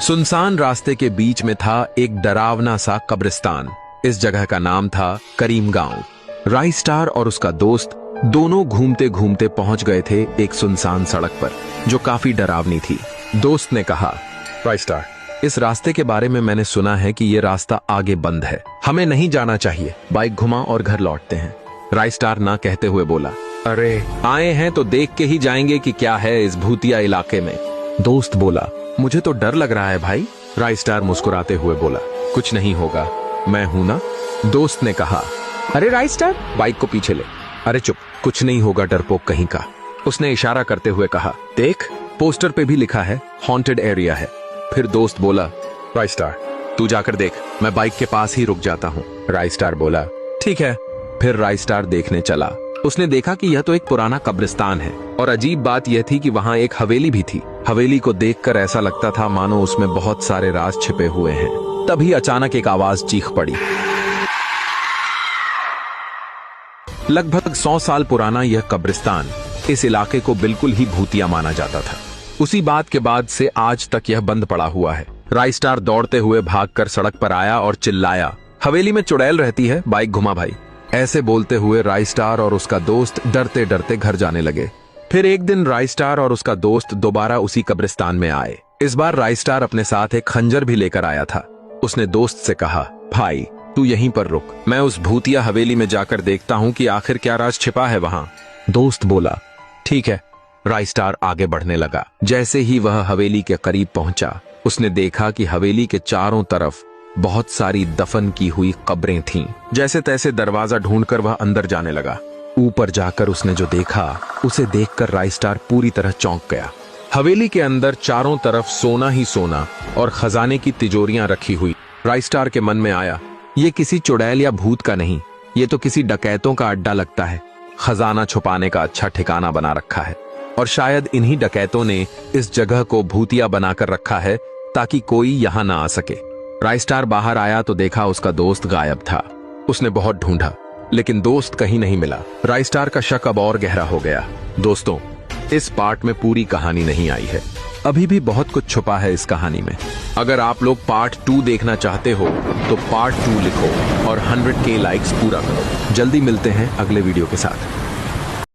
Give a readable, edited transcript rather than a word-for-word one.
सुनसान रास्ते के बीच में था एक डरावना सा कब्रिस्तान। इस जगह का नाम था करीम गांव। राइस्टार और उसका दोस्त दोनों घूमते घूमते पहुंच गए थे एक सुनसान सड़क पर जो काफी डरावनी थी। दोस्त ने कहा, राइस्टार, इस रास्ते के बारे में मैंने सुना है कि ये रास्ता आगे बंद है, हमें नहीं जाना चाहिए। बाइक घुमा और घर लौटते हैं। राइस्टार ना कहते हुए बोला, अरे आए हैं तो देख के ही जाएंगे कि क्या है इस भूतिया इलाके में। दोस्त बोला, मुझे तो डर लग रहा है भाई। राइस्टार मुस्कुराते हुए बोला, कुछ नहीं होगा, मैं हूं ना। दोस्त ने कहा, अरे राइस्टार, बाइक को पीछे ले। अरे चुप, कुछ नहीं होगा डरपोक कहीं का। उसने इशारा करते हुए कहा, देख, पोस्टर पे भी लिखा है हॉन्टेड एरिया है। फिर दोस्त बोला, राइस्टार, तू जाकर देख, मैं बाइक के पास ही रुक जाता हूँ। राइस्टार बोला, ठीक है। फिर राइस्टार देखने चला। उसने देखा कि यह तो एक पुराना कब्रिस्तान है और अजीब बात यह थी कि वहाँ एक हवेली भी थी। हवेली को देखकर ऐसा लगता था मानो उसमें बहुत सारे राज छिपे हुए हैं। तभी अचानक एक आवाज चीख पड़ी। लगभग 100 साल पुराना यह कब्रिस्तान इस इलाके को बिल्कुल ही भूतिया माना जाता था। उसी बात के बाद से आज तक यह बंद पड़ा हुआ है। राइस्टार दौड़ते हुए भागकर सड़क पर आया और चिल्लाया, हवेली में चुड़ैल रहती है, बाइक घुमा भाई। ऐसे बोलते हुए राइस्टार और उसका दोस्त डरते डरते घर जाने लगे। फिर एक दिन राइस्टार और उसका दोस्त दोबारा उसी कब्रिस्तान में आए। इस बार राइस्टार अपने साथ एक खंजर भी लेकर आया था। उसने दोस्त से कहा, भाई तू यहीं पर रुक, मैं उस भूतिया हवेली में जाकर देखता हूँ कि आखिर क्या राज छिपा है वहाँ। दोस्त बोला, ठीक है। राइस्टार आगे बढ़ने लगा। जैसे ही वह हवेली के करीब पहुंचा, उसने देखा कि हवेली के चारों तरफ बहुत सारी दफन की हुई कब्रें थीं। जैसे तैसे दरवाजा ढूंढकर वह अंदर जाने लगा। ऊपर जाकर उसने जो देखा, उसे देखकर राइस्टार पूरी तरह चौंक गया। हवेली के अंदर चारों तरफ सोना ही सोना और खजाने की तिजोरियां रखी हुई। राइस्टार के मन में आया, ये किसी चुड़ैल या भूत का नहीं, ये तो किसी डकैतों का अड्डा लगता है। खजाना छुपाने का अच्छा ठिकाना बना रखा है और शायद इन्हीं डकैतों ने इस जगह को भूतिया बनाकर रखा है ताकि कोई यहाँ ना आ सके। राइस्टार बाहर आया तो देखा उसका दोस्त गायब था। उसने बहुत ढूंढा लेकिन दोस्त कहीं नहीं मिला। राइस्टार का शक अब और गहरा हो गया। दोस्तों, इस पार्ट में पूरी कहानी नहीं आई है, अभी भी बहुत कुछ छुपा है इस कहानी में। अगर आप लोग पार्ट 2 देखना चाहते हो तो पार्ट 2 लिखो और 100K लाइक्स पूरा करो। जल्दी मिलते हैं अगले वीडियो के साथ।